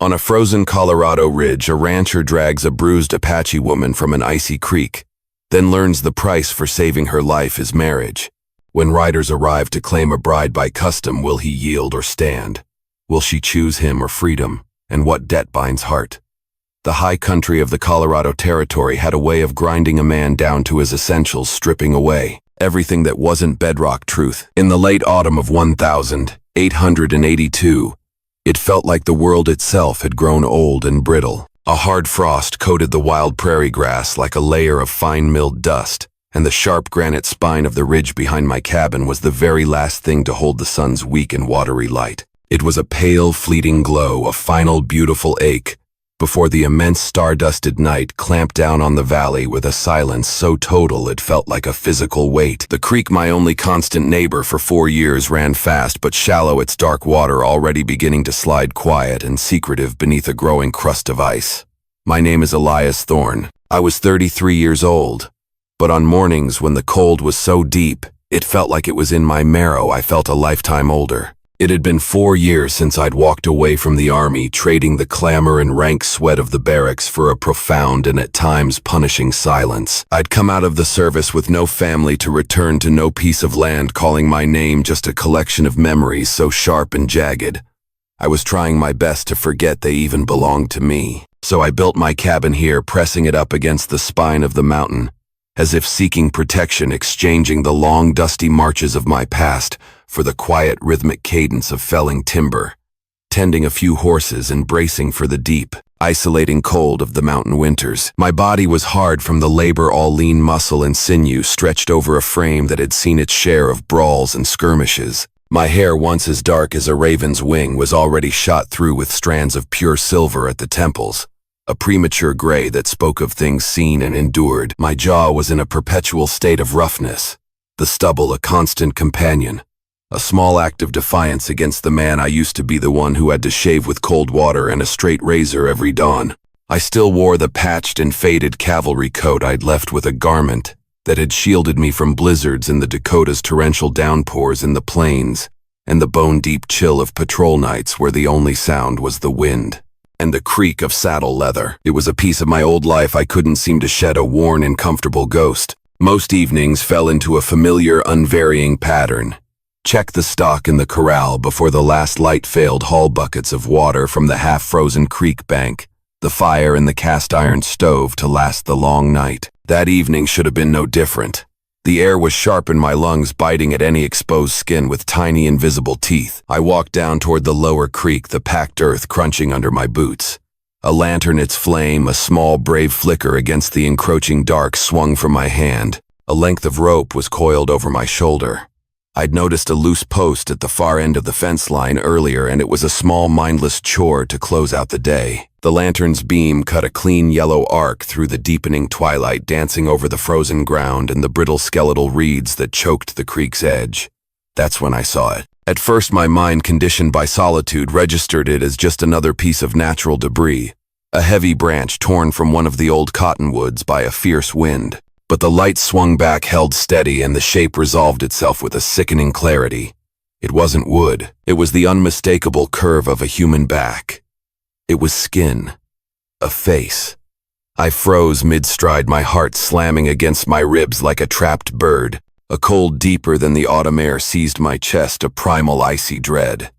On a frozen Colorado ridge, a rancher drags a bruised Apache woman from an icy creek, then learns the price for saving her life is marriage. When riders arrive to claim a bride by custom, will he yield or stand? Will she choose him or freedom? And what debt binds heart? The high country of the Colorado Territory had a way of grinding a man down to his essentials, stripping away everything that wasn't bedrock truth. In the late autumn of 1882, it felt like the world itself had grown old and brittle. A hard frost coated the wild prairie grass like a layer of fine milled dust, and the sharp granite spine of the ridge behind my cabin was the very last thing to hold the sun's weak and watery light. It was a pale, fleeting glow, a final beautiful ache, before the immense star-dusted night clamped down on the valley with a silence so total it felt like a physical weight. The creek, my only constant neighbor for 4 years, ran fast but shallow, its dark water already beginning to slide quiet and secretive beneath a growing crust of ice. My name is Elias Thorne. I was 33 years old, but on mornings when the cold was so deep, it felt like it was in my marrow. I felt a lifetime older. It had been 4 years since I'd walked away from the army, trading the clamor and rank sweat of the barracks for a profound and at times punishing silence. I'd come out of the service with no family to return to, no piece of land calling my name, just a collection of memories so sharp and jagged. I was trying my best to forget they even belonged to me. So I built my cabin here, pressing it up against the spine of the mountain, as if seeking protection, exchanging the long, dusty marches of my past for the quiet, rhythmic cadence of felling timber, tending a few horses and bracing for the deep, isolating cold of the mountain winters. My body was hard from the labor, all lean muscle and sinew stretched over a frame that had seen its share of brawls and skirmishes. My hair, once as dark as a raven's wing, was already shot through with strands of pure silver at the temples, a premature gray that spoke of things seen and endured. My jaw was in a perpetual state of roughness, the stubble a constant companion, a small act of defiance against the man I used to be, the one who had to shave with cold water and a straight razor every dawn. I still wore the patched and faded cavalry coat I'd left with a garment that had shielded me from blizzards in the Dakotas, torrential downpours in the plains, and the bone-deep chill of patrol nights where the only sound was the wind and the creak of saddle leather. It was a piece of my old life I couldn't seem to shed, a worn and comfortable ghost. Most evenings fell into a familiar, unvarying pattern. Check the stock in the corral before the last light failed, haul buckets of water from the half-frozen creek bank, the fire in the cast-iron stove to last the long night. That evening should have been no different. The air was sharp in my lungs, biting at any exposed skin with tiny invisible teeth. I walked down toward the lower creek, the packed earth crunching under my boots. A lantern, its flame, a small brave flicker against the encroaching dark, swung from my hand. A length of rope was coiled over my shoulder. I'd noticed a loose post at the far end of the fence line earlier, and it was a small, mindless chore to close out the day. The lantern's beam cut a clean yellow arc through the deepening twilight, dancing over the frozen ground and the brittle skeletal reeds that choked the creek's edge. That's when I saw it. At first, my mind, conditioned by solitude, registered it as just another piece of natural debris, a heavy branch torn from one of the old cottonwoods by a fierce wind. But the light swung back, held steady, and the shape resolved itself with a sickening clarity. It wasn't wood. It was the unmistakable curve of a human back. It was skin. A face. I froze mid-stride, my heart slamming against my ribs like a trapped bird. A cold deeper than the autumn air seized my chest, a primal icy dread.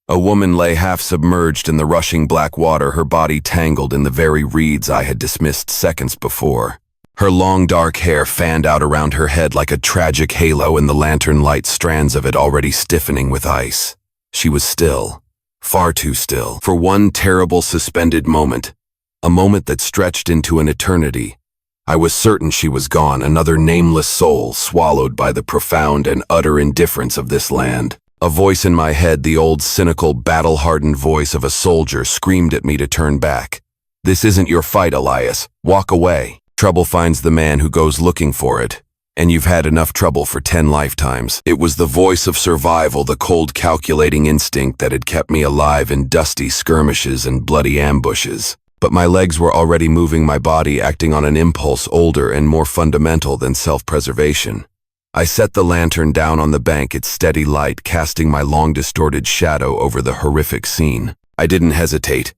A woman lay half submerged in the rushing black water, her body tangled in the very reeds I had dismissed seconds before. Her long dark hair fanned out around her head like a tragic halo in the lantern light, strands of it already stiffening with ice. She was still. Far too still. For one terrible suspended moment, a moment that stretched into an eternity, I was certain she was gone, another nameless soul swallowed by the profound and utter indifference of this land. A voice in my head, the old cynical, battle-hardened voice of a soldier, screamed at me to turn back. This isn't your fight, Elias. Walk away. Trouble finds the man who goes looking for it. And you've had enough trouble for 10 lifetimes. It was the voice of survival, the cold, calculating instinct that had kept me alive in dusty skirmishes and bloody ambushes. But my legs were already moving, my body acting on an impulse older and more fundamental than self-preservation. I set the lantern down on the bank, its steady light casting my long distorted shadow over the horrific scene. I didn't hesitate.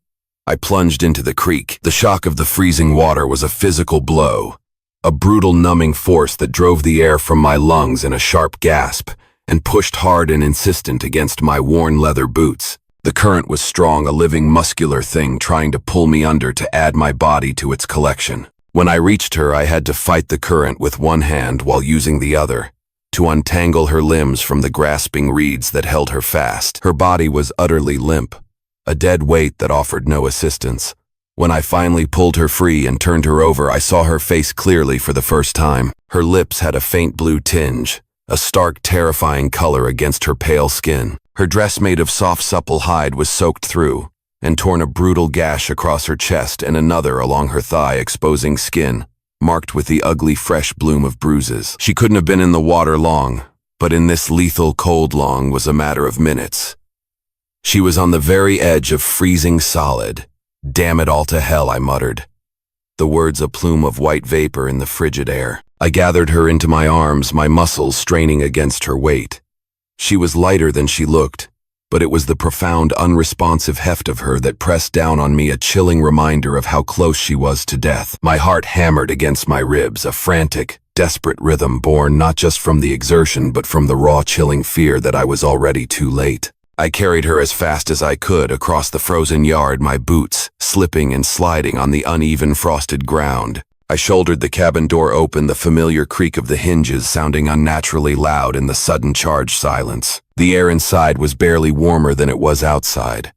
I plunged into the creek. The shock of the freezing water was a physical blow, a brutal numbing force that drove the air from my lungs in a sharp gasp and pushed hard and insistent against my worn leather boots. The current was strong, a living muscular thing trying to pull me under to add my body to its collection. When I reached her, I had to fight the current with one hand while using the other, to untangle her limbs from the grasping reeds that held her fast. Her body was utterly limp, a dead weight that offered no assistance. When I finally pulled her free and turned her over, I saw her face clearly for the first time. Her lips had a faint blue tinge, a stark, terrifying color against her pale skin. Her dress made of soft, supple hide was soaked through and torn a brutal gash across her chest and another along her thigh, exposing skin, marked with the ugly, fresh bloom of bruises. She couldn't have been in the water long, but in this lethal cold long was a matter of minutes. She was on the very edge of freezing solid. "Damn it all to hell," I muttered, the words a plume of white vapor in the frigid air. I gathered her into my arms, my muscles straining against her weight. She was lighter than she looked, but it was the profound, unresponsive heft of her that pressed down on me, a chilling reminder of how close she was to death. My heart hammered against my ribs, a frantic, desperate rhythm born not just from the exertion but from the raw, chilling fear that I was already too late. I carried her as fast as I could across the frozen yard, my boots slipping and sliding on the uneven, frosted ground. I shouldered the cabin door open, the familiar creak of the hinges sounding unnaturally loud in the sudden charged silence. The air inside was barely warmer than it was outside.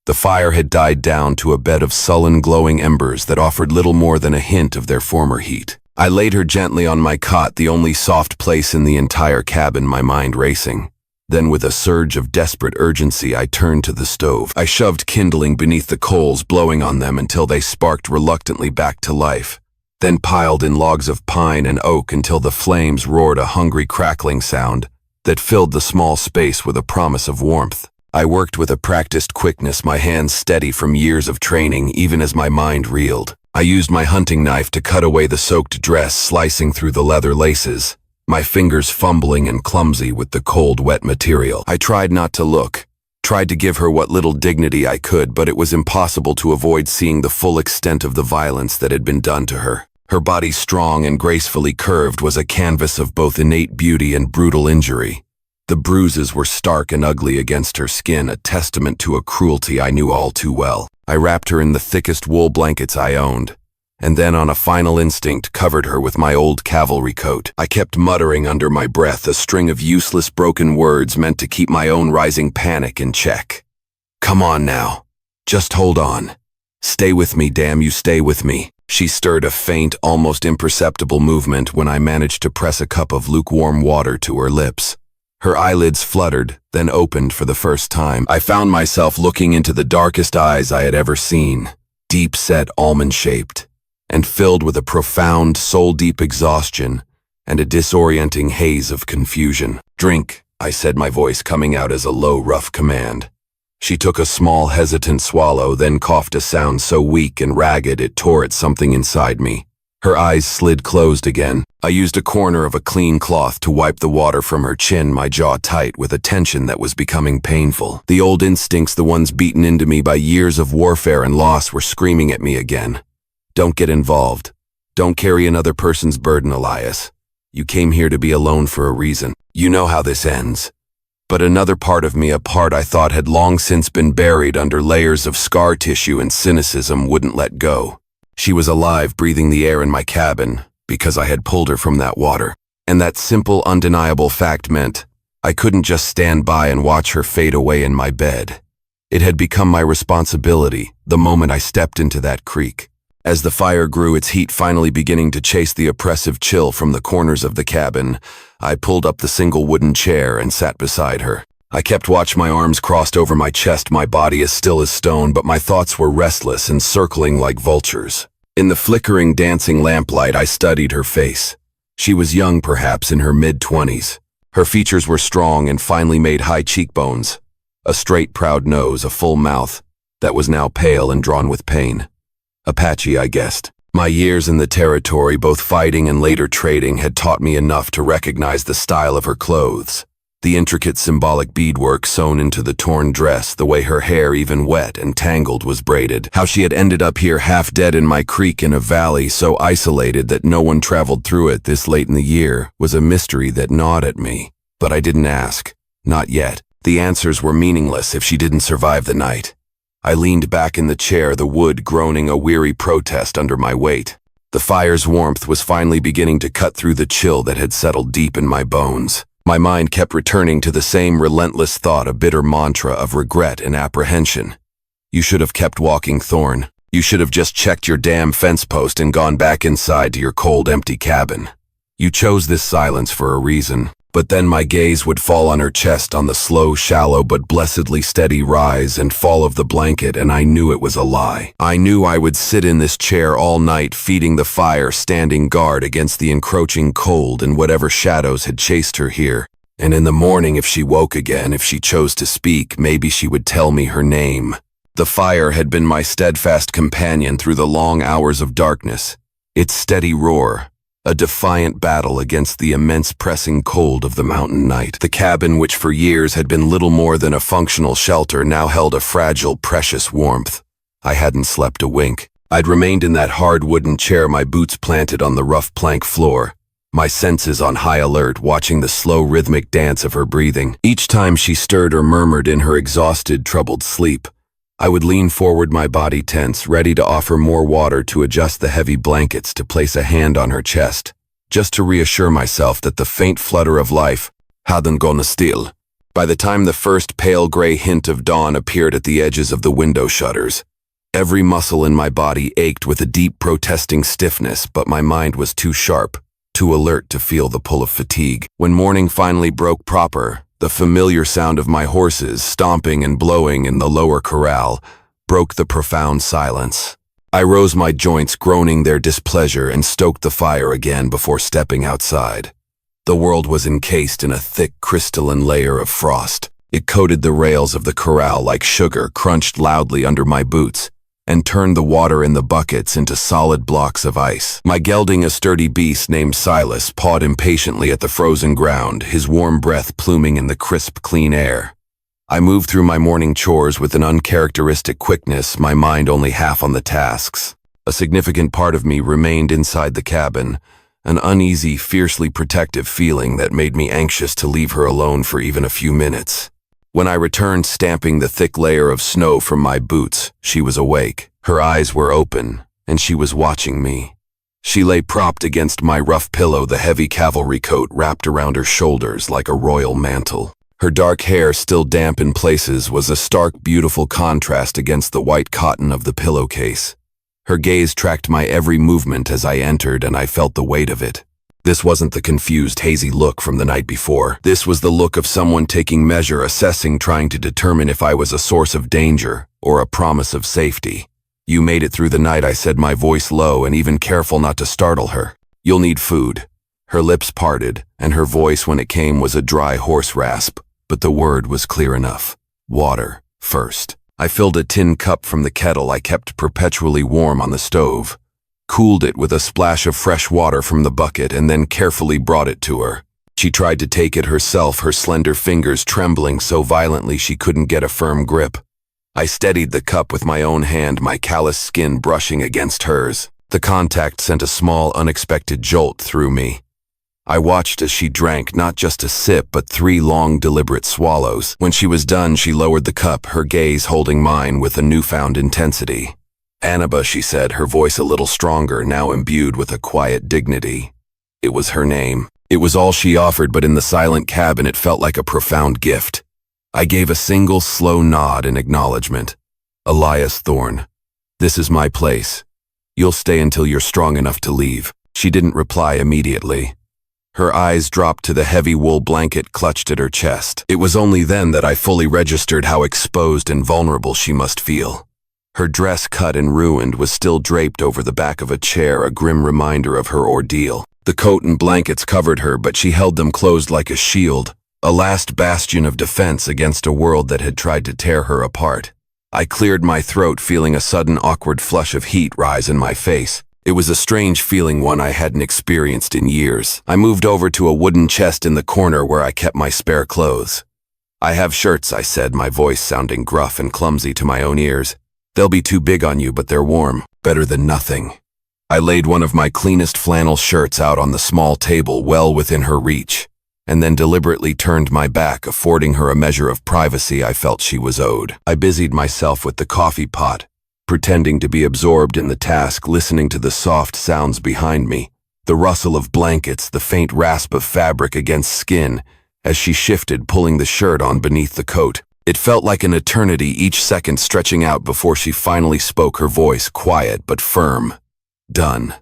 The fire had died down to a bed of sullen, glowing embers that offered little more than a hint of their former heat. I laid her gently on my cot, the only soft place in the entire cabin, my mind racing. Then, with a surge of desperate urgency, I turned to the stove. I shoved kindling beneath the coals, blowing on them until they sparked reluctantly back to life, then piled in logs of pine and oak until the flames roared, a hungry crackling sound that filled the small space with a promise of warmth. I worked with a practiced quickness, my hands steady from years of training, even as my mind reeled. I used my hunting knife to cut away the soaked dress, slicing through the leather laces, my fingers fumbling and clumsy with the cold, wet material. I tried not to look, tried to give her what little dignity I could, but it was impossible to avoid seeing the full extent of the violence that had been done to her. Her body, strong and gracefully curved, was a canvas of both innate beauty and brutal injury. The bruises were stark and ugly against her skin, a testament to a cruelty I knew all too well. I wrapped her in the thickest wool blankets I owned, and then, on a final instinct, covered her with my old cavalry coat. I kept muttering under my breath, a string of useless broken words meant to keep my own rising panic in check. "Come on now. Just hold on. Stay with me, damn you, stay with me." She stirred a faint, almost imperceptible movement when I managed to press a cup of lukewarm water to her lips. Her eyelids fluttered, then opened for the first time. I found myself looking into the darkest eyes I had ever seen, deep-set, almond-shaped, and filled with a profound, soul-deep exhaustion and a disorienting haze of confusion. "Drink," I said, my voice coming out as a low, rough command. She took a small, hesitant swallow, then coughed a sound so weak and ragged it tore at something inside me. Her eyes slid closed again. I used a corner of a clean cloth to wipe the water from her chin, my jaw tight with a tension that was becoming painful. The old instincts, the ones beaten into me by years of warfare and loss, were screaming at me again. "Don't get involved. Don't carry another person's burden, Elias. You came here to be alone for a reason. You know how this ends." But another part of me, a part I thought had long since been buried under layers of scar tissue and cynicism, wouldn't let go. She was alive, breathing the air in my cabin, because I had pulled her from that water. And that simple, undeniable fact meant I couldn't just stand by and watch her fade away in my bed. It had become my responsibility the moment I stepped into that creek. As the fire grew, its heat finally beginning to chase the oppressive chill from the corners of the cabin, I pulled up the single wooden chair and sat beside her. I kept watch, my arms crossed over my chest, my body as still as stone, but my thoughts were restless and circling like vultures. In the flickering, dancing lamplight, I studied her face. She was young, perhaps in her mid-20s. Her features were strong and finely made, high cheekbones, a straight, proud nose, a full mouth that was now pale and drawn with pain. Apache, I guessed. My years in the territory, both fighting and later trading, had taught me enough to recognize the style of her clothes. The intricate symbolic beadwork sewn into the torn dress, the way her hair, even wet and tangled, was braided. How she had ended up here half dead in my creek in a valley so isolated that no one traveled through it this late in the year was a mystery that gnawed at me. But I didn't ask. Not yet. The answers were meaningless if she didn't survive the night. I leaned back in the chair, the wood groaning a weary protest under my weight. The fire's warmth was finally beginning to cut through the chill that had settled deep in my bones. My mind kept returning to the same relentless thought, a bitter mantra of regret and apprehension. You should have kept walking, Thorn. You should have just checked your damn fence post and gone back inside to your cold, empty cabin. You chose this silence for a reason. But then my gaze would fall on her chest, on the slow, shallow, but blessedly steady rise and fall of the blanket, and I knew it was a lie. I knew I would sit in this chair all night, feeding the fire, standing guard against the encroaching cold and whatever shadows had chased her here. And in the morning, if she woke again, if she chose to speak, maybe she would tell me her name. The fire had been my steadfast companion through the long hours of darkness. Its steady roar, a defiant battle against the immense pressing cold of the mountain night. The cabin, which for years had been little more than a functional shelter, now held a fragile, precious warmth. I hadn't slept a wink. I'd remained in that hard wooden chair, my boots planted on the rough plank floor, my senses on high alert, watching the slow, rhythmic dance of her breathing. Each time she stirred or murmured in her exhausted, troubled sleep, I would lean forward, my body tense, ready to offer more water, to adjust the heavy blankets, to place a hand on her chest, just to reassure myself that the faint flutter of life hadn't gone still. By the time the first pale gray hint of dawn appeared at the edges of the window shutters, every muscle in my body ached with a deep protesting stiffness, but my mind was too sharp, too alert to feel the pull of fatigue. When morning finally broke proper, the familiar sound of my horses stomping and blowing in the lower corral broke the profound silence. I rose, my joints groaning their displeasure, and stoked the fire again before stepping outside. The world was encased in a thick crystalline layer of frost. It coated the rails of the corral like sugar, crunched loudly under my boots, and turned the water in the buckets into solid blocks of ice. My gelding, a sturdy beast named Silas, pawed impatiently at the frozen ground, his warm breath pluming in the crisp, clean air. I moved through my morning chores with an uncharacteristic quickness, my mind only half on the tasks. A significant part of me remained inside the cabin, an uneasy, fiercely protective feeling that made me anxious to leave her alone for even a few minutes. When I returned, stamping the thick layer of snow from my boots, she was awake. Her eyes were open, and she was watching me. She lay propped against my rough pillow, the heavy cavalry coat wrapped around her shoulders like a royal mantle. Her dark hair, still damp in places, was a stark, beautiful contrast against the white cotton of the pillowcase. Her gaze tracked my every movement as I entered, and I felt the weight of it. This wasn't the confused, hazy look from the night before. This was the look of someone taking measure, assessing, trying to determine if I was a source of danger or a promise of safety. "You made it through the night," I said, my voice low and even careful not to startle her. "You'll need food." Her lips parted, and her voice, when it came, was a dry, hoarse rasp, but the word was clear enough. "Water, first." I filled a tin cup from the kettle I kept perpetually warm on the stove, cooled it with a splash of fresh water from the bucket, and then carefully brought it to her. She tried to take it herself, her slender fingers trembling so violently she couldn't get a firm grip. I steadied the cup with my own hand, my callous skin brushing against hers. The contact sent a small, unexpected jolt through me. I watched as she drank, not just a sip, but 3 long, deliberate swallows. When she was done, she lowered the cup, her gaze holding mine with a newfound intensity. "Annaba," she said, her voice a little stronger, now imbued with a quiet dignity. It was her name. It was all she offered, but in the silent cabin it felt like a profound gift. I gave a single, slow nod in acknowledgement. "Elias Thorne. This is my place. You'll stay until you're strong enough to leave." She didn't reply immediately. Her eyes dropped to the heavy wool blanket clutched at her chest. It was only then that I fully registered how exposed and vulnerable she must feel. Her dress, cut and ruined, was still draped over the back of a chair, a grim reminder of her ordeal. The coat and blankets covered her, but she held them closed like a shield, a last bastion of defense against a world that had tried to tear her apart. I cleared my throat, feeling a sudden awkward flush of heat rise in my face. It was a strange feeling, one I hadn't experienced in years. I moved over to a wooden chest in the corner where I kept my spare clothes. "I have shirts," I said, my voice sounding gruff and clumsy to my own ears. "They'll be too big on you, but they're warm. Better than nothing." I laid one of my cleanest flannel shirts out on the small table well within her reach, and then deliberately turned my back, affording her a measure of privacy I felt she was owed. I busied myself with the coffee pot, pretending to be absorbed in the task, listening to the soft sounds behind me, the rustle of blankets, the faint rasp of fabric against skin, as she shifted, pulling the shirt on beneath the coat. It felt like an eternity, each second stretching out before she finally spoke, her voice quiet but firm. "Done."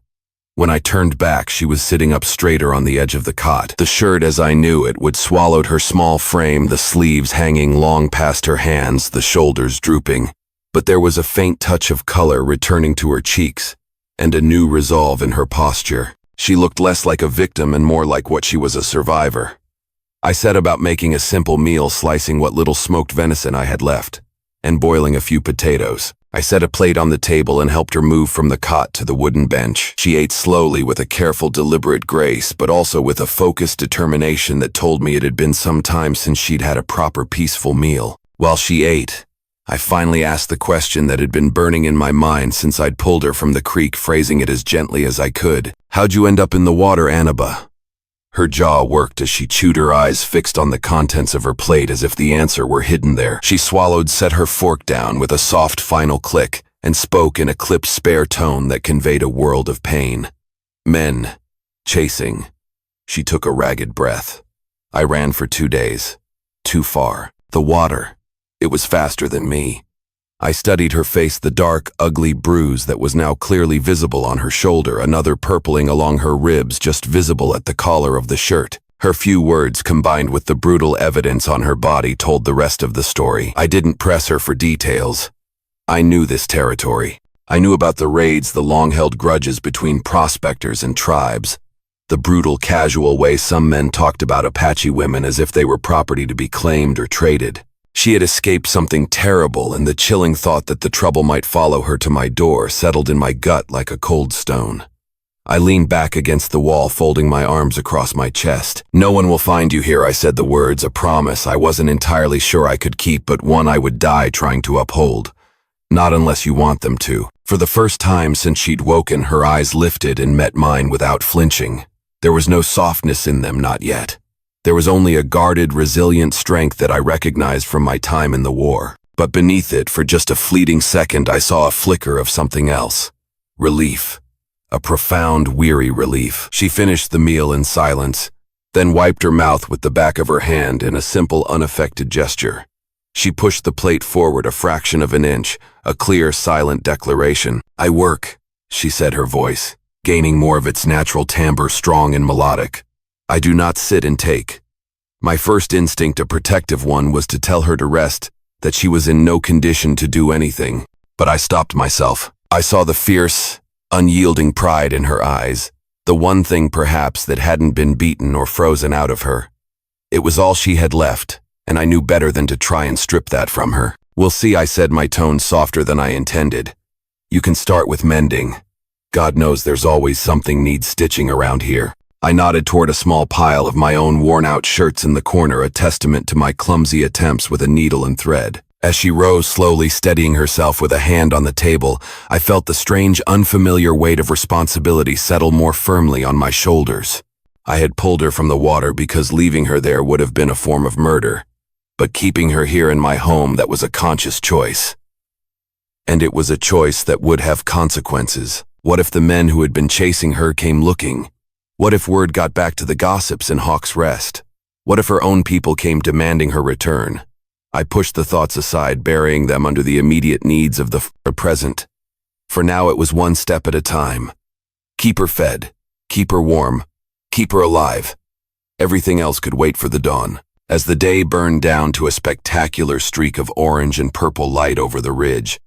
When I turned back, she was sitting up straighter on the edge of the cot. The shirt, as I knew it would, swallowed her small frame, the sleeves hanging long past her hands, the shoulders drooping. But there was a faint touch of color returning to her cheeks, and a new resolve in her posture. She looked less like a victim and more like what she was, a survivor. I set about making a simple meal, slicing what little smoked venison I had left, and boiling a few potatoes. I set a plate on the table and helped her move from the cot to the wooden bench. She ate slowly, with a careful, deliberate grace, but also with a focused determination that told me it had been some time since she'd had a proper, peaceful meal. While she ate, I finally asked the question that had been burning in my mind since I'd pulled her from the creek, phrasing it as gently as I could. "How'd you end up in the water, Annaba?" Her jaw worked as she chewed, her eyes fixed on the contents of her plate as if the answer were hidden there. She swallowed, set her fork down with a soft final click, and spoke in a clipped, spare tone that conveyed a world of pain. "Men. Chasing." She took a ragged breath. "I ran for 2 days. Too far. The water. It was faster than me." I studied her face, the dark, ugly bruise that was now clearly visible on her shoulder, another purpling along her ribs just visible at the collar of the shirt. Her few words, combined with the brutal evidence on her body, told the rest of the story. I didn't press her for details. I knew this territory. I knew about the raids, the long-held grudges between prospectors and tribes, the brutal, casual way some men talked about Apache women as if they were property to be claimed or traded. She had escaped something terrible, and the chilling thought that the trouble might follow her to my door settled in my gut like a cold stone. I leaned back against the wall, folding my arms across my chest. "No one will find you here," I said, the words a promise I wasn't entirely sure I could keep, but one I would die trying to uphold. "Not unless you want them to." For the first time since she'd woken, her eyes lifted and met mine without flinching. There was no softness in them, not yet. There was only a guarded, resilient strength that I recognized from my time in the war. But beneath it, for just a fleeting second, I saw a flicker of something else. Relief. A profound, weary relief. She finished the meal in silence, then wiped her mouth with the back of her hand in a simple, unaffected gesture. She pushed the plate forward a fraction of an inch, a clear, silent declaration. "I work," she said, her voice gaining more of its natural timbre, strong and melodic. "I do not sit and take." My first instinct, a protective one, was to tell her to rest, that she was in no condition to do anything. But I stopped myself. I saw the fierce, unyielding pride in her eyes, the one thing perhaps that hadn't been beaten or frozen out of her. It was all she had left, and I knew better than to try and strip that from her. "We'll see," I said, my tone softer than I intended. "You can start with mending. God knows there's always something needs stitching around here." I nodded toward a small pile of my own worn-out shirts in the corner, a testament to my clumsy attempts with a needle and thread. As she rose slowly, steadying herself with a hand on the table, I felt the strange, unfamiliar weight of responsibility settle more firmly on my shoulders. I had pulled her from the water because leaving her there would have been a form of murder. But keeping her here in my home, that was a conscious choice. And it was a choice that would have consequences. What if the men who had been chasing her came looking? What if word got back to the gossips in Hawk's Rest? What if her own people came demanding her return? I pushed the thoughts aside, burying them under the immediate needs of the present. For now it was one step at a time. Keep her fed, keep her warm, keep her alive. Everything else could wait for the dawn. As the day burned down to a spectacular streak of orange and purple light over the ridge,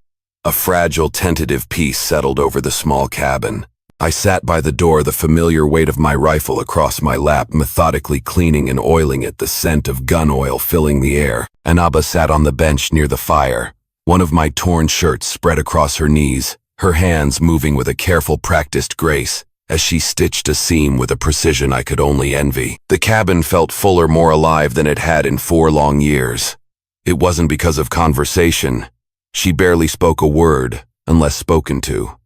a fragile, tentative peace settled over the small cabin. I sat by the door, the familiar weight of my rifle across my lap, methodically cleaning and oiling it, the scent of gun oil filling the air. Annaba sat on the bench near the fire, one of my torn shirts spread across her knees, her hands moving with a careful, practiced grace as she stitched a seam with a precision I could only envy. The cabin felt fuller, more alive than it had in 4 long years. It wasn't because of conversation. She barely spoke a word, unless spoken to.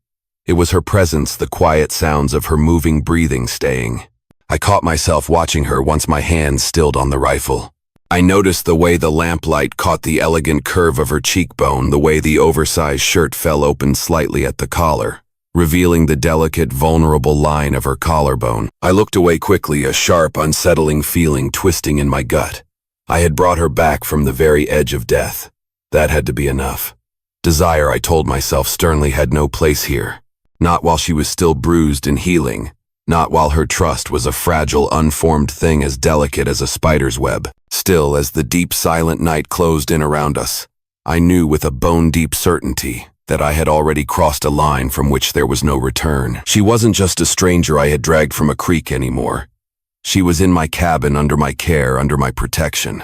It was her presence, the quiet sounds of her moving breathing staying. I caught myself watching her once my hands stilled on the rifle. I noticed the way the lamplight caught the elegant curve of her cheekbone, the way the oversized shirt fell open slightly at the collar, revealing the delicate, vulnerable line of her collarbone. I looked away quickly, a sharp, unsettling feeling twisting in my gut. I had brought her back from the very edge of death. That had to be enough. Desire, I told myself sternly, had no place here. Not while she was still bruised and healing. Not while her trust was a fragile, unformed thing as delicate as a spider's web. Still, as the deep, silent night closed in around us, I knew with a bone-deep certainty that I had already crossed a line from which there was no return. She wasn't just a stranger I had dragged from a creek anymore. She was in my cabin, under my care, under my protection.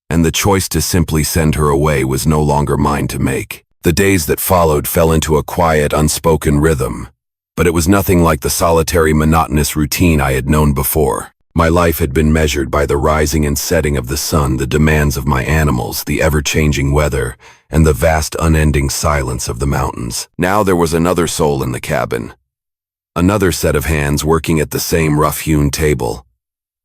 And the choice to simply send her away was no longer mine to make. The days that followed fell into a quiet, unspoken rhythm. But it was nothing like the solitary, monotonous routine I had known before. My life had been measured by the rising and setting of the sun, the demands of my animals, the ever-changing weather, and the vast, unending silence of the mountains. Now there was another soul in the cabin. Another set of hands working at the same rough-hewn table.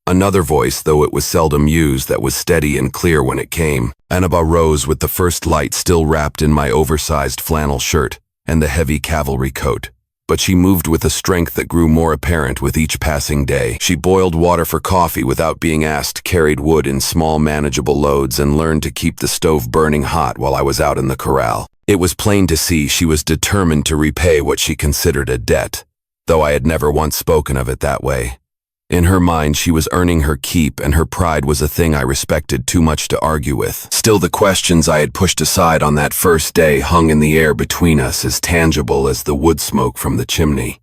Another voice, though it was seldom used, that was steady and clear when it came. Annabelle rose with the first light still wrapped in my oversized flannel shirt and the heavy cavalry coat. But she moved with a strength that grew more apparent with each passing day. She boiled water for coffee without being asked, carried wood in small, manageable loads, and learned to keep the stove burning hot while I was out in the corral. It was plain to see she was determined to repay what she considered a debt, though I had never once spoken of it that way. In her mind, she was earning her keep, and her pride was a thing I respected too much to argue with. Still, the questions I had pushed aside on that first day hung in the air between us, as tangible as the wood smoke from the chimney.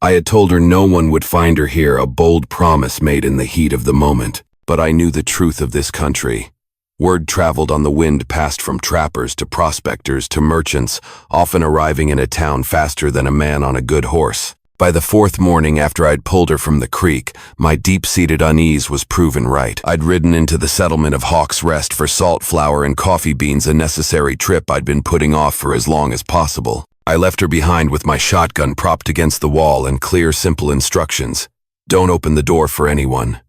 I had told her no one would find her here, a bold promise made in the heat of the moment. But I knew the truth of this country. Word traveled on the wind, passed from trappers to prospectors to merchants, often arriving in a town faster than a man on a good horse. By the 4th morning after I'd pulled her from the creek, my deep-seated unease was proven right. I'd ridden into the settlement of Hawk's Rest for salt flour and coffee beans, a necessary trip I'd been putting off for as long as possible. I left her behind with my shotgun propped against the wall and clear, simple instructions. Don't open the door for anyone.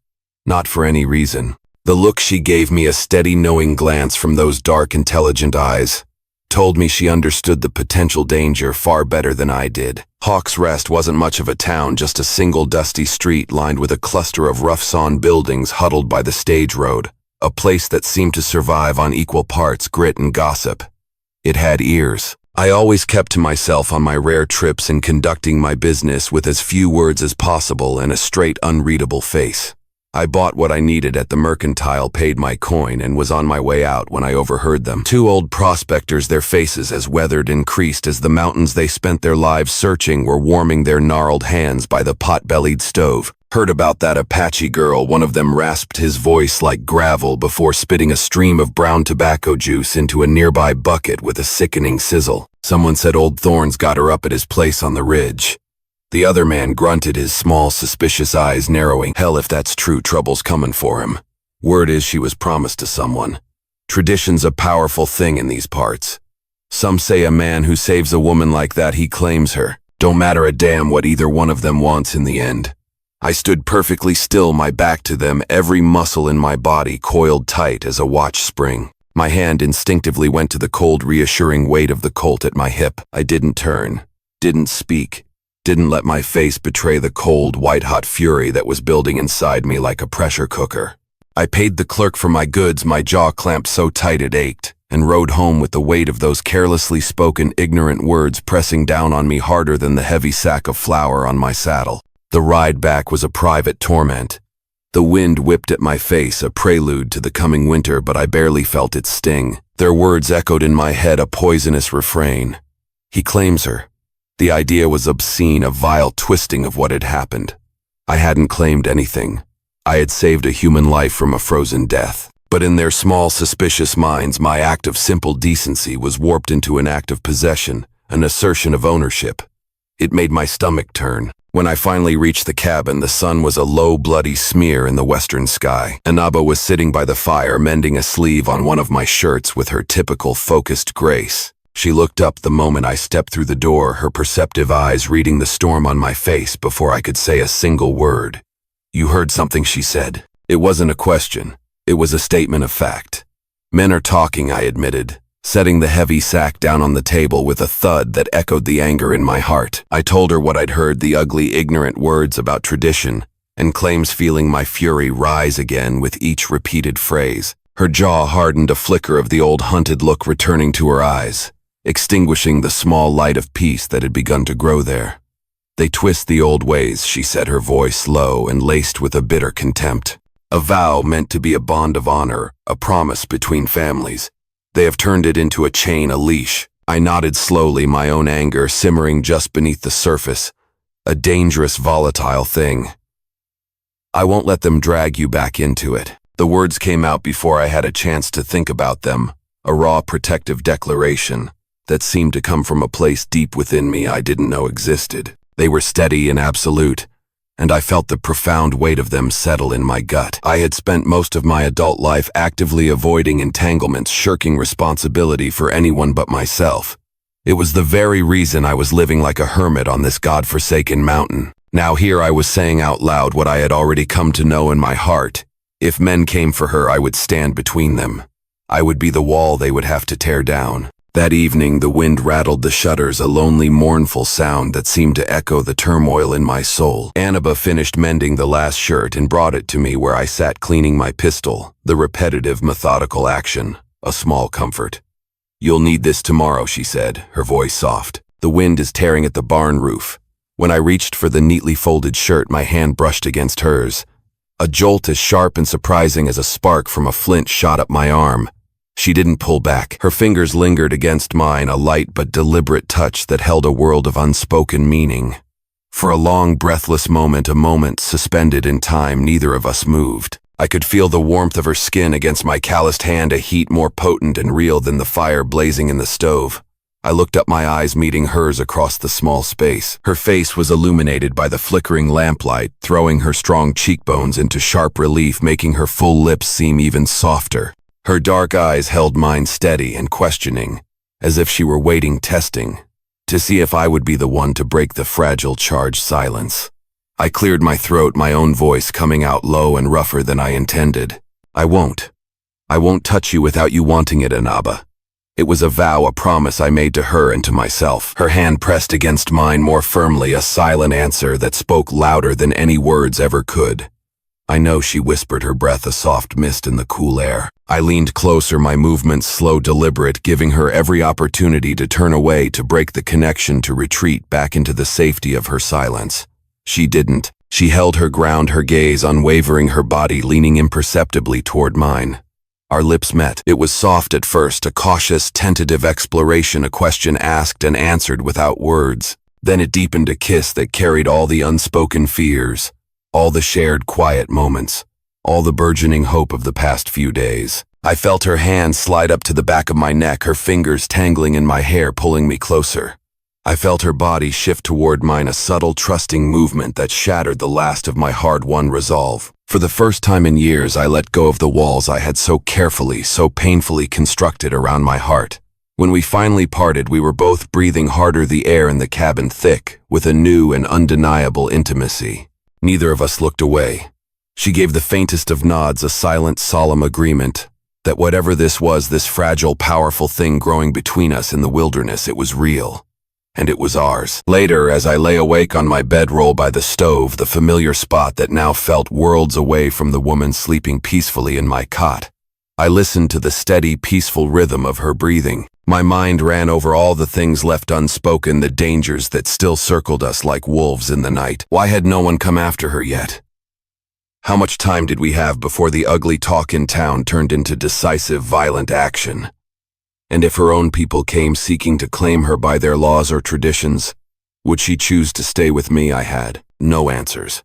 Not for any reason. The look she gave me, a steady, knowing glance from those dark, intelligent eyes, told me she understood the potential danger far better than I did. Hawk's Rest wasn't much of a town, just a single dusty street lined with a cluster of rough-sawn buildings huddled by the stage road, a place that seemed to survive on equal parts grit and gossip. It had ears. I always kept to myself on my rare trips in conducting my business with as few words as possible and a straight, unreadable face. I bought what I needed at the mercantile, paid my coin, and was on my way out when I overheard them. 2 old prospectors, their faces as weathered and creased as the mountains they spent their lives searching, were warming their gnarled hands by the pot-bellied stove. Heard about that Apache girl, one of them rasped his voice like gravel before spitting a stream of brown tobacco juice into a nearby bucket with a sickening sizzle. Someone said old Thorns got her up at his place on the ridge. The other man grunted, his small, suspicious eyes narrowing. Hell, if that's true, trouble's coming for him. Word is she was promised to someone. Tradition's a powerful thing in these parts. Some say a man who saves a woman like that, he claims her. Don't matter a damn what either one of them wants in the end. I stood perfectly still, my back to them, every muscle in my body coiled tight as a watch spring. My hand instinctively went to the cold, reassuring weight of the Colt at my hip. I didn't turn, didn't speak. Didn't let my face betray the cold, white-hot fury that was building inside me like a pressure cooker. I paid the clerk for my goods, my jaw clamped so tight it ached, and rode home with the weight of those carelessly spoken, ignorant words pressing down on me harder than the heavy sack of flour on my saddle. The ride back was a private torment. The wind whipped at my face, a prelude to the coming winter, but I barely felt its sting. Their words echoed in my head, a poisonous refrain. He claims her. The idea was obscene, a vile twisting of what had happened. I hadn't claimed anything. I had saved a human life from a frozen death. But in their small, suspicious minds, my act of simple decency was warped into an act of possession, an assertion of ownership. It made my stomach turn. When I finally reached the cabin, the sun was a low, bloody smear in the western sky. Inaba was sitting by the fire, mending a sleeve on one of my shirts with her typical focused grace. She looked up the moment I stepped through the door, her perceptive eyes reading the storm on my face before I could say a single word. "You heard something," she said. It wasn't a question. It was a statement of fact. "Men are talking," I admitted, setting the heavy sack down on the table with a thud that echoed the anger in my heart. I told her what I'd heard, the ugly, ignorant words about tradition, and claims, feeling my fury rise again with each repeated phrase. Her jaw hardened, a flicker of the old hunted look returning to her eyes, extinguishing the small light of peace that had begun to grow there. "They twist the old ways," she said, her voice low and laced with a bitter contempt. "A vow meant to be a bond of honor, a promise between families. They have turned it into a chain, a leash." I nodded slowly, my own anger simmering just beneath the surface. A dangerous, volatile thing. "I won't let them drag you back into it." The words came out before I had a chance to think about them, a raw, protective declaration that seemed to come from a place deep within me I didn't know existed. They were steady and absolute, and I felt the profound weight of them settle in my gut. I had spent most of my adult life actively avoiding entanglements, shirking responsibility for anyone but myself. It was the very reason I was living like a hermit on this godforsaken mountain. Now here I was saying out loud what I had already come to know in my heart. If men came for her, I would stand between them. I would be the wall they would have to tear down. That evening, the wind rattled the shutters, a lonely, mournful sound that seemed to echo the turmoil in my soul. Inaba finished mending the last shirt and brought it to me where I sat cleaning my pistol, the repetitive, methodical action, a small comfort. "You'll need this tomorrow," she said, her voice soft. "The wind is tearing at the barn roof." When I reached for the neatly folded shirt, my hand brushed against hers. A jolt as sharp and surprising as a spark from a flint shot up my arm. She didn't pull back. Her fingers lingered against mine, a light but deliberate touch that held a world of unspoken meaning. For a long, breathless moment, a moment suspended in time, neither of us moved. I could feel the warmth of her skin against my calloused hand, a heat more potent and real than the fire blazing in the stove. I looked up, my eyes meeting hers across the small space. Her face was illuminated by the flickering lamplight, throwing her strong cheekbones into sharp relief, making her full lips seem even softer. Her dark eyes held mine steady and questioning, as if she were waiting, testing, to see if I would be the one to break the fragile, charged silence. I cleared my throat, my own voice coming out low and rougher than I intended. I won't touch you without you wanting it, Inaba." It was a vow, a promise I made to her and to myself. Her hand pressed against mine more firmly, a silent answer that spoke louder than any words ever could. "I know," she whispered, her breath a soft mist in the cool air. I leaned closer, my movements slow, deliberate, giving her every opportunity to turn away, to break the connection, to retreat back into the safety of her silence. She didn't. She held her ground, her gaze unwavering, her body leaning imperceptibly toward mine. Our lips met. It was soft at first, a cautious, tentative exploration, a question asked and answered without words. Then it deepened, a kiss that carried all the unspoken fears, all the shared quiet moments, all the burgeoning hope of the past few days. I felt her hand slide up to the back of my neck, her fingers tangling in my hair, pulling me closer. I felt her body shift toward mine, a subtle, trusting movement that shattered the last of my hard-won resolve. For the first time in years, I let go of the walls I had so carefully, so painfully constructed around my heart. When we finally parted, we were both breathing harder, the air in the cabin thick with a new and undeniable intimacy. Neither of us looked away. She gave the faintest of nods, a silent, solemn agreement that whatever this was, this fragile, powerful thing growing between us in the wilderness, it was real. And it was ours. Later, as I lay awake on my bedroll by the stove, the familiar spot that now felt worlds away from the woman sleeping peacefully in my cot, I listened to the steady, peaceful rhythm of her breathing. My mind ran over all the things left unspoken, the dangers that still circled us like wolves in the night. Why had no one come after her yet? How much time did we have before the ugly talk in town turned into decisive, violent action? And if her own people came seeking to claim her by their laws or traditions, would she choose to stay with me? I had no answers.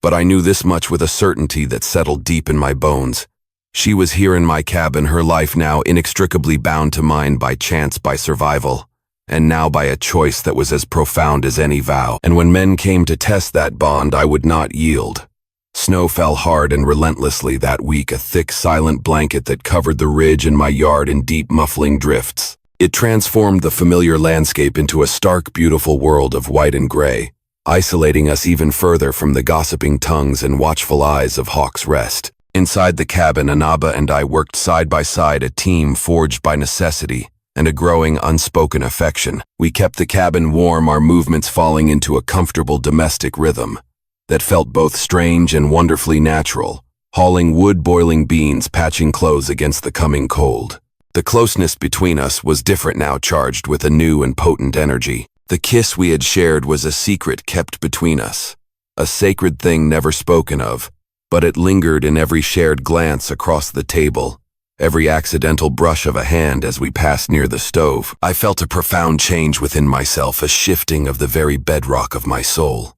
But I knew this much with a certainty that settled deep in my bones. She was here in my cabin, her life now inextricably bound to mine by chance, by survival. and now by a choice that was as profound as any vow. And when men came to test that bond, I would not yield. Snow fell hard and relentlessly that week, a thick, silent blanket that covered the ridge and my yard in deep, muffling drifts. It transformed the familiar landscape into a stark, beautiful world of white and gray, isolating us even further from the gossiping tongues and watchful eyes of Hawk's Rest. Inside the cabin, Anaba and I worked side by side, a team forged by necessity and a growing, unspoken affection. We kept the cabin warm, our movements falling into a comfortable domestic rhythm that felt both strange and wonderfully natural, hauling wood, boiling beans, patching clothes against the coming cold. The closeness between us was different now, charged with a new and potent energy. The kiss we had shared was a secret kept between us, a sacred thing never spoken of, but it lingered in every shared glance across the table, every accidental brush of a hand as we passed near the stove. I felt a profound change within myself, a shifting of the very bedrock of my soul.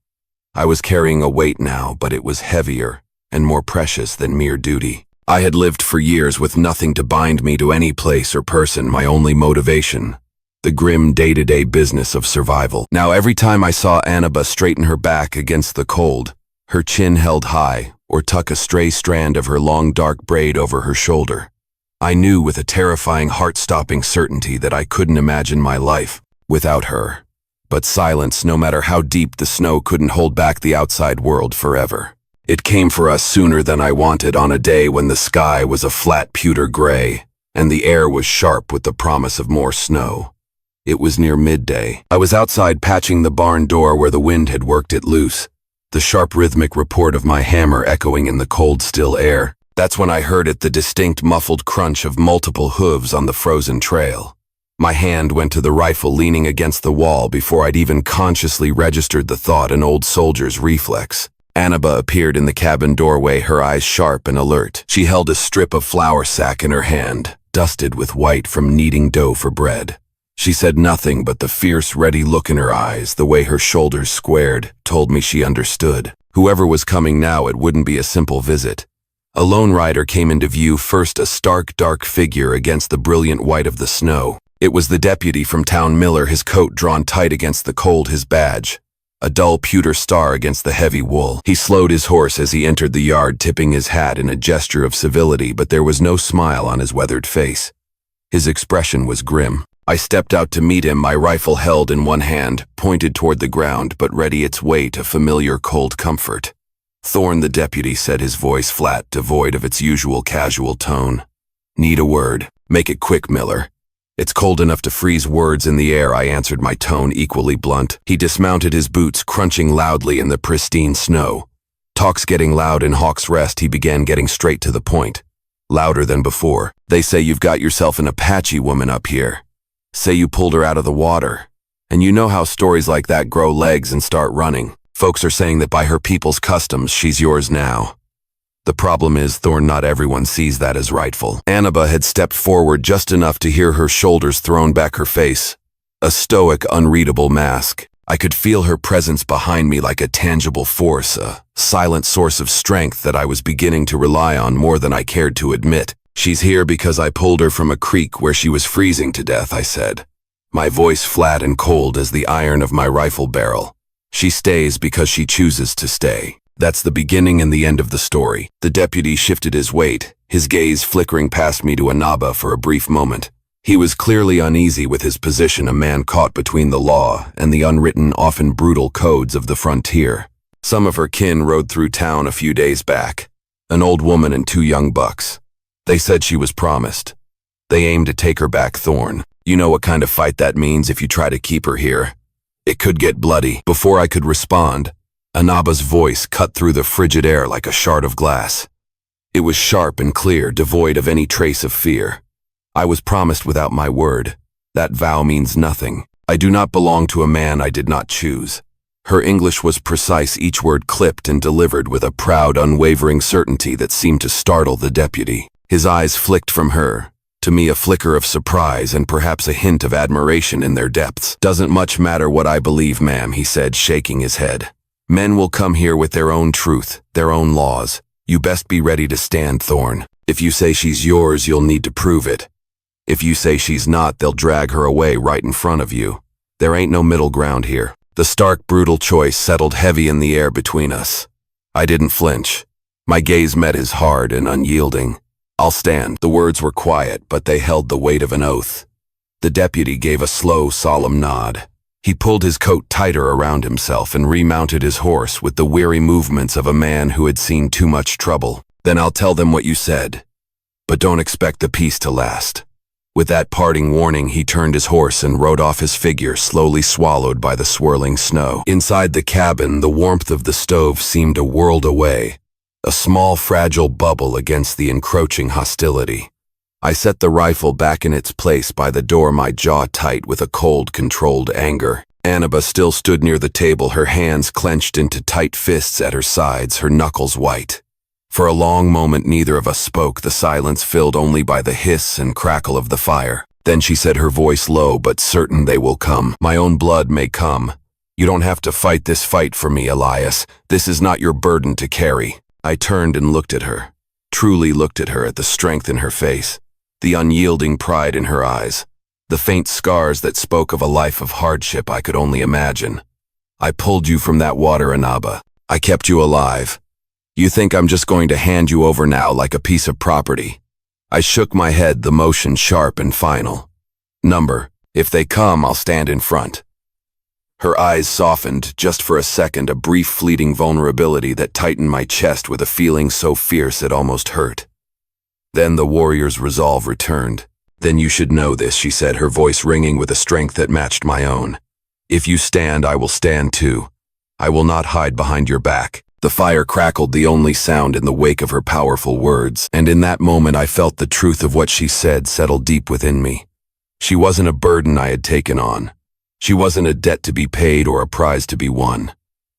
I was carrying a weight now, but it was heavier and more precious than mere duty. I had lived for years with nothing to bind me to any place or person, my only motivation, the grim day-to-day business of survival. Now every time I saw Anaba straighten her back against the cold, her chin held high, or tuck a stray strand of her long dark braid over her shoulder, I knew with a terrifying heart-stopping certainty that I couldn't imagine my life without her. But silence, no matter how deep the snow, couldn't hold back the outside world forever. It came for us sooner than I wanted, on a day when the sky was a flat pewter gray, and the air was sharp with the promise of more snow. It was near midday. I was outside patching the barn door where the wind had worked it loose, the sharp rhythmic report of my hammer echoing in the cold, still air. That's when I heard it, the distinct muffled crunch of multiple hooves on the frozen trail. My hand went to the rifle leaning against the wall before I'd even consciously registered the thought, an old soldier's reflex. Anaba appeared in the cabin doorway, her eyes sharp and alert. She held a strip of flour sack in her hand, dusted with white from kneading dough for bread. She said nothing, but the fierce, ready look in her eyes, the way her shoulders squared, told me she understood. Whoever was coming now, it wouldn't be a simple visit. A lone rider came into view first, a stark, dark figure against the brilliant white of the snow. It was the deputy from town, Miller, his coat drawn tight against the cold, his badge a dull pewter star against the heavy wool. He slowed his horse as he entered the yard, tipping his hat in a gesture of civility, but there was no smile on his weathered face. His expression was grim. I stepped out to meet him, my rifle held in one hand, pointed toward the ground, but ready its weight, a familiar cold comfort. "Thorne," the deputy said, his voice flat, devoid of its usual casual tone. "Need a word. Make it quick, Miller." "It's cold enough to freeze words in the air," I answered, my tone equally blunt. He dismounted, his boots crunching loudly in the pristine snow. "Talk's getting loud in Hawk's Rest," he began, getting straight to the point. "Louder than before. They say you've got yourself an Apache woman up here. Say you pulled her out of the water. And you know how stories like that grow legs and start running. Folks are saying that by her people's customs, she's yours now. The problem is, Thorne, not everyone sees that as rightful." Anaba had stepped forward just enough to hear her shoulders thrown back, her face a stoic, unreadable mask. I could feel her presence behind me like a tangible force, a silent source of strength that I was beginning to rely on more than I cared to admit. "She's here because I pulled her from a creek where she was freezing to death," I said, my voice flat and cold as the iron of my rifle barrel. "She stays because she chooses to stay. That's the beginning and the end of the story." The deputy shifted his weight, his gaze flickering past me to Anaba for a brief moment. He was clearly uneasy with his position, a man caught between the law and the unwritten, often brutal codes of the frontier. Some of her kin rode through town a few days back, an old woman and 2 young bucks. They said she was promised. They aimed to take her back, Thorne. You know what kind of fight that means if you try to keep her here. It could get bloody. Before I could respond, Anaba's voice cut through the frigid air like a shard of glass. It was sharp and clear, devoid of any trace of fear. "I was promised without my word. That vow means nothing. I do not belong to a man I did not choose." Her English was precise, each word clipped and delivered with a proud, unwavering certainty that seemed to startle the deputy. His eyes flicked from her to me, a flicker of surprise and perhaps a hint of admiration in their depths. "Doesn't much matter what I believe, ma'am," he said, shaking his head. "Men will come here with their own truth, their own laws. You best be ready to stand, Thorne. If you say she's yours, you'll need to prove it." If you say she's not, they'll drag her away right in front of you. There ain't no middle ground here. The stark, brutal choice settled heavy in the air between us. I didn't flinch. My gaze met his hard and unyielding. "I'll stand." The words were quiet, but they held the weight of an oath. The deputy gave a slow, solemn nod. He pulled his coat tighter around himself and remounted his horse with the weary movements of a man who had seen too much trouble. "Then I'll tell them what you said. But don't expect the peace to last." With that parting warning, he turned his horse and rode off, his figure slowly swallowed by the swirling snow. Inside the cabin, the warmth of the stove seemed a world away, a small, fragile bubble against the encroaching hostility. I set the rifle back in its place by the door, my jaw tight with a cold, controlled anger. Annaba still stood near the table, her hands clenched into tight fists at her sides, her knuckles white. For a long moment, neither of us spoke, the silence filled only by the hiss and crackle of the fire. Then she said, her voice low but certain, "They will come. My own blood may come. You don't have to fight this fight for me, Elias. This is not your burden to carry." I turned and looked at her, truly looked at her, at the strength in her face, the unyielding pride in her eyes, the faint scars that spoke of a life of hardship I could only imagine. "I pulled you from that water, Annaba. I kept you alive. You think I'm just going to hand you over now like a piece of property?" I shook my head, the motion sharp and final. "Number, if they come, I'll stand in front." Her eyes softened, just for a second, a brief fleeting vulnerability that tightened my chest with a feeling so fierce it almost hurt. Then the warrior's resolve returned. "Then you should know this," she said, her voice ringing with a strength that matched my own. "If you stand, I will stand too. I will not hide behind your back." The fire crackled, the only sound in the wake of her powerful words, and in that moment I felt the truth of what she said settle deep within me. She wasn't a burden I had taken on. She wasn't a debt to be paid or a prize to be won.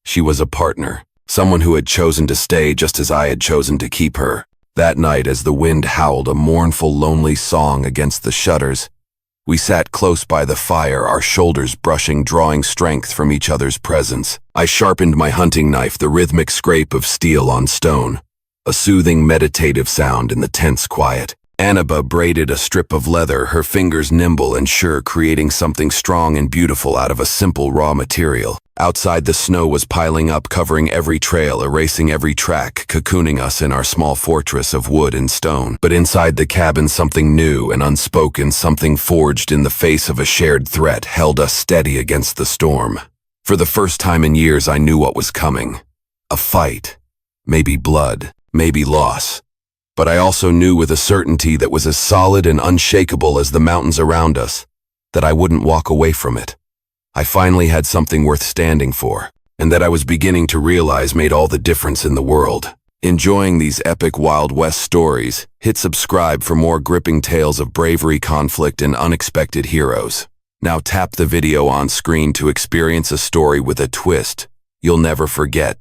She was a partner, someone who had chosen to stay just as I had chosen to keep her. That night, as the wind howled a mournful, lonely song against the shutters, we sat close by the fire, our shoulders brushing, drawing strength from each other's presence. I sharpened my hunting knife, the rhythmic scrape of steel on stone, a soothing, meditative sound in the tense quiet. Annaba braided a strip of leather, her fingers nimble and sure, creating something strong and beautiful out of a simple raw material. Outside, the snow was piling up, covering every trail, erasing every track, cocooning us in our small fortress of wood and stone. But inside the cabin, something new and unspoken, something forged in the face of a shared threat, held us steady against the storm. For the first time in years, I knew what was coming. A fight. Maybe blood. Maybe loss. But I also knew with a certainty that was as solid and unshakable as the mountains around us, that I wouldn't walk away from it. I finally had something worth standing for, and that I was beginning to realize made all the difference in the world. Enjoying these epic Wild West stories? Hit subscribe for more gripping tales of bravery, conflict, and unexpected heroes. Now tap the video on screen to experience a story with a twist you'll never forget.